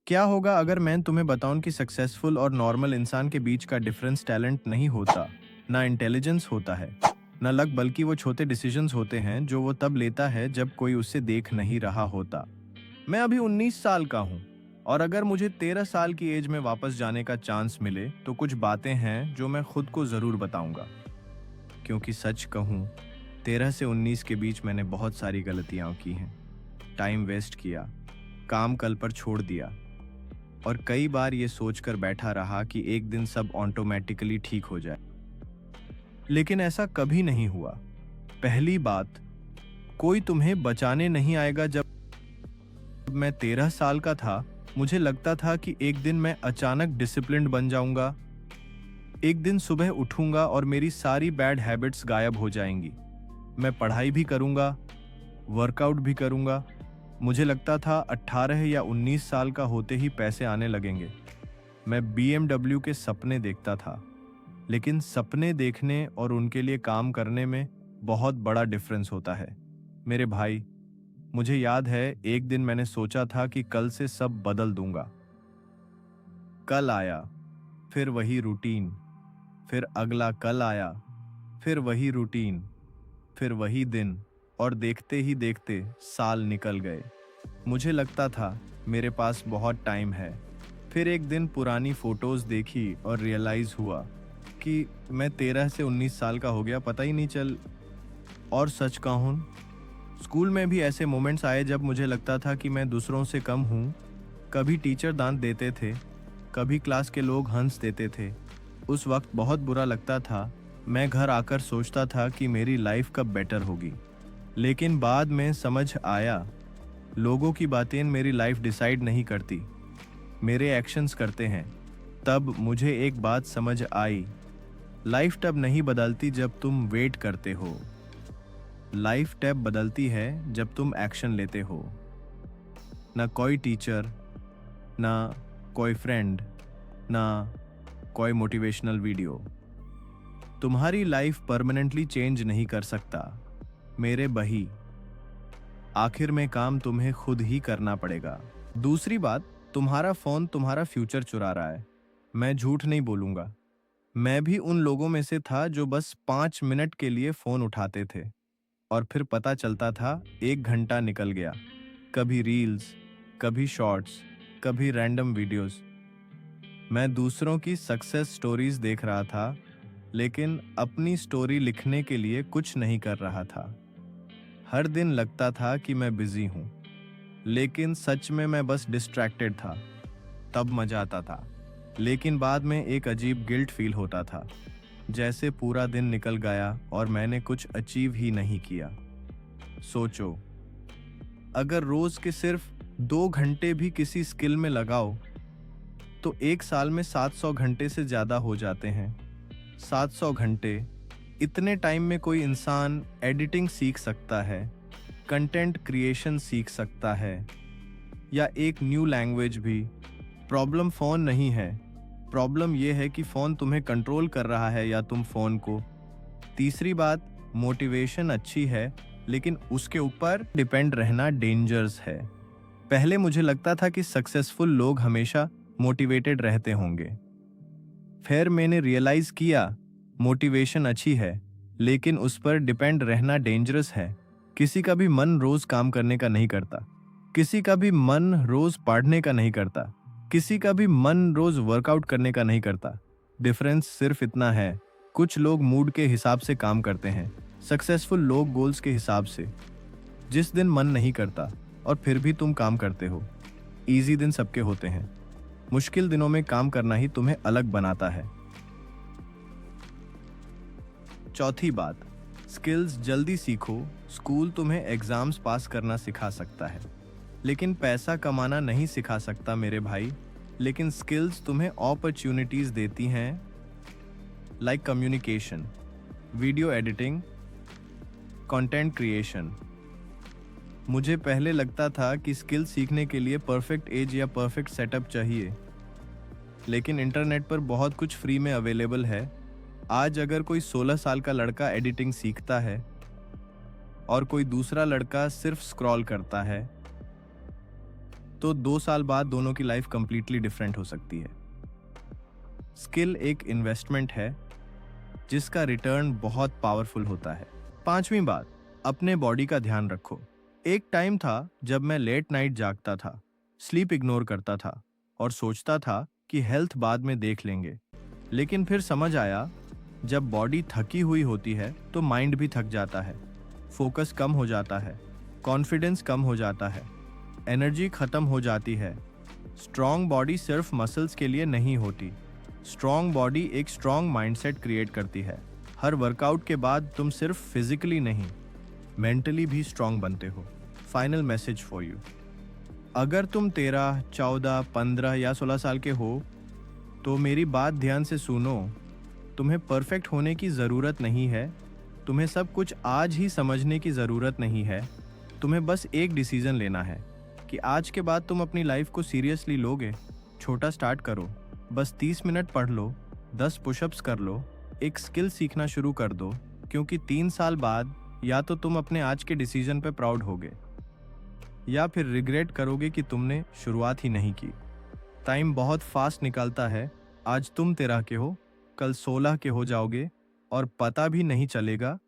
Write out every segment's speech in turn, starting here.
क्या होगा अगर मैं तुम्हें बताऊं कि सक्सेसफुल और नॉर्मल इंसान के बीच का डिफरेंस टैलेंट नहीं होता, ना इंटेलिजेंस होता है, ना लक, बल्कि वो छोटे डिसीजंस होते हैं जो वो तब लेता है जब कोई उससे देख नहीं रहा होता। मैं अभी 19 साल का हूँ और अगर मुझे 13 साल की एज में वापस जाने का चांस मिले तो कुछ बातें हैं जो मैं खुद को ज़रूर बताऊंगा। क्योंकि सच कहूँ, 13 से 19 के बीच मैंने बहुत सारी गलतियाँ की हैं। टाइम वेस्ट किया, काम कल पर छोड़ दिया और कई बार ये सोचकर बैठा रहा कि एक दिन सब ऑटोमेटिकली ठीक हो जाए। लेकिन ऐसा कभी नहीं हुआ। पहली बात, कोई तुम्हें बचाने नहीं आएगा। जब मैं 13 साल का था, मुझे लगता था कि एक दिन मैं अचानक डिसिप्लिन्ड बन जाऊंगा। एक दिन सुबह उठूंगा और मेरी सारी बैड हैबिट्स गायब हो जाएंगी। मैं पढ़ाई भी करूंगा, वर्कआउट भी करूंगा। मुझे लगता था 18 या 19 साल का होते ही पैसे आने लगेंगे। मैं BMW के सपने देखता था, लेकिन सपने देखने और उनके लिए काम करने में बहुत बड़ा डिफरेंस होता है मेरे भाई। मुझे याद है, एक दिन मैंने सोचा था कि कल से सब बदल दूंगा। कल आया, फिर वही रूटीन, फिर अगला कल आया, फिर वही रूटीन, फिर वही दिन, और देखते ही देखते साल निकल गए। मुझे लगता था मेरे पास बहुत टाइम है। फिर एक दिन पुरानी फोटोज देखी और रियलाइज हुआ कि मैं 13 से 19 साल का हो गया, पता ही नहीं चल। और सच कहूँ, स्कूल में भी ऐसे मोमेंट्स आए जब मुझे लगता था कि मैं दूसरों से कम हूँ। कभी टीचर डांट देते थे, कभी क्लास के लोग हंस देते थे। उस वक्त बहुत बुरा लगता था। मैं घर आकर सोचता था कि मेरी लाइफ कब बेटर होगी। लेकिन बाद में समझ आया, लोगों की बातें मेरी लाइफ डिसाइड नहीं करती, मेरे एक्शंस करते हैं। तब मुझे एक बात समझ आई, लाइफ तब नहीं बदलती जब तुम वेट करते हो, लाइफ तब बदलती है जब तुम एक्शन लेते हो। ना कोई टीचर, ना कोई फ्रेंड, ना कोई मोटिवेशनल वीडियो तुम्हारी लाइफ परमानेंटली चेंज नहीं कर सकता मेरे बही। आखिर में काम तुम्हें खुद ही करना पड़ेगा। दूसरी बात, तुम्हारा फोन तुम्हारा फ्यूचर चुरा रहा है। मैं झूठ नहीं बोलूंगा, मैं भी उन लोगों में से था जो बस 5 मिनट के लिए फोन उठाते थे और फिर पता चलता था 1 घंटा निकल गया। कभी रील्स, कभी शॉर्ट्स, कभी रैंडम वीडियोस। मैं दूसरों की सक्सेस स्टोरीज देख रहा था, लेकिन अपनी स्टोरी लिखने के लिए कुछ नहीं कर रहा था। हर दिन लगता था कि मैं बिजी हूं, लेकिन सच में मैं बस डिस्ट्रैक्टेड था। तब मजा आता था, लेकिन बाद में एक अजीब गिल्ट फील होता था, जैसे पूरा दिन निकल गया और मैंने कुछ अचीव ही नहीं किया। सोचो, अगर रोज के सिर्फ 2 घंटे भी किसी स्किल में लगाओ तो एक साल में 700 घंटे से ज्यादा हो जाते हैं। 700 घंटे, इतने टाइम में कोई इंसान एडिटिंग सीख सकता है, कंटेंट क्रिएशन सीख सकता है, या एक न्यू लैंग्वेज भी। प्रॉब्लम फ़ोन नहीं है, प्रॉब्लम यह है कि फ़ोन तुम्हें कंट्रोल कर रहा है या तुम फ़ोन को। तीसरी बात, मोटिवेशन अच्छी है, लेकिन उसके ऊपर डिपेंड रहना डेंजर्स है। पहले मुझे लगता था कि सक्सेसफुल लोग हमेशा मोटिवेटेड रहते होंगे। फिर मैंने रियलाइज़ किया, मोटिवेशन अच्छी है, लेकिन उस पर डिपेंड रहना डेंजरस है। किसी का भी मन रोज काम करने का नहीं करता, किसी का भी मन रोज पढ़ने का नहीं करता, किसी का भी मन रोज वर्कआउट करने का नहीं करता। डिफरेंस सिर्फ इतना है, कुछ लोग मूड के हिसाब से काम करते हैं, सक्सेसफुल लोग गोल्स के हिसाब से। जिस दिन मन नहीं करता और फिर भी तुम काम करते हो, इजी दिन सबके होते हैं। मुश्किल दिनों में काम करना ही तुम्हें अलग बनाता है। चौथी बात, स्किल्स जल्दी सीखो। स्कूल तुम्हें एग्जाम्स पास करना सिखा सकता है, लेकिन पैसा कमाना नहीं सिखा सकता मेरे भाई। लेकिन स्किल्स तुम्हें अपॉर्चुनिटीज देती हैं, like communication, video editing, content creation. मुझे पहले लगता था कि स्किल सीखने के लिए परफेक्ट एज या परफेक्ट सेटअप चाहिए, लेकिन इंटरनेट पर बहुत कुछ फ्री में अवेलेबल है। आज अगर कोई 16 साल का लड़का एडिटिंग सीखता है और कोई दूसरा लड़का सिर्फ स्क्रॉल करता है, तो 2 साल बाद दोनों की लाइफ कंप्लीटली डिफरेंट हो सकती है। स्किल एक इन्वेस्टमेंट है जिसका रिटर्न बहुत पावरफुल होता है। पांचवी बात, अपने बॉडी का ध्यान रखो। एक टाइम था जब मैं लेट नाइट जागता था, स्लीप इग्नोर करता था और सोचता था कि हेल्थ बाद में देख लेंगे। लेकिन फिर समझ आया, जब बॉडी थकी हुई होती है तो माइंड भी थक जाता है, फोकस कम हो जाता है, कॉन्फिडेंस कम हो जाता है, एनर्जी खत्म हो जाती है। स्ट्रॉन्ग बॉडी सिर्फ मसल्स के लिए नहीं होती, स्ट्रॉन्ग बॉडी एक स्ट्रॉन्ग माइंडसेट क्रिएट करती है। हर वर्कआउट के बाद तुम सिर्फ फिजिकली नहीं, मेंटली भी स्ट्रॉन्ग बनते हो। फाइनल मैसेज फॉर यू, अगर तुम 13, 14, 15 या 16 साल के हो तो मेरी बात ध्यान से सुनो। तुम्हें परफेक्ट होने की ज़रूरत नहीं है, तुम्हें सब कुछ आज ही समझने की ज़रूरत नहीं है। तुम्हें बस एक डिसीजन लेना है कि आज के बाद तुम अपनी लाइफ को सीरियसली लोगे। छोटा स्टार्ट करो, बस 30 मिनट पढ़ लो, 10 पुशअप्स कर लो, एक स्किल सीखना शुरू कर दो, क्योंकि 3 साल बाद या तो तुम अपने आज के डिसीजन पे प्राउड होगे या फिर रिग्रेट करोगे कि तुमने शुरुआत ही नहीं की। टाइम बहुत फास्ट निकलता है, आज तुम 13 के हो, कल 16 के हो जाओगे और पता भी नहीं चलेगा।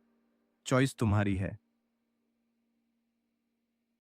चॉइस तुम्हारी है।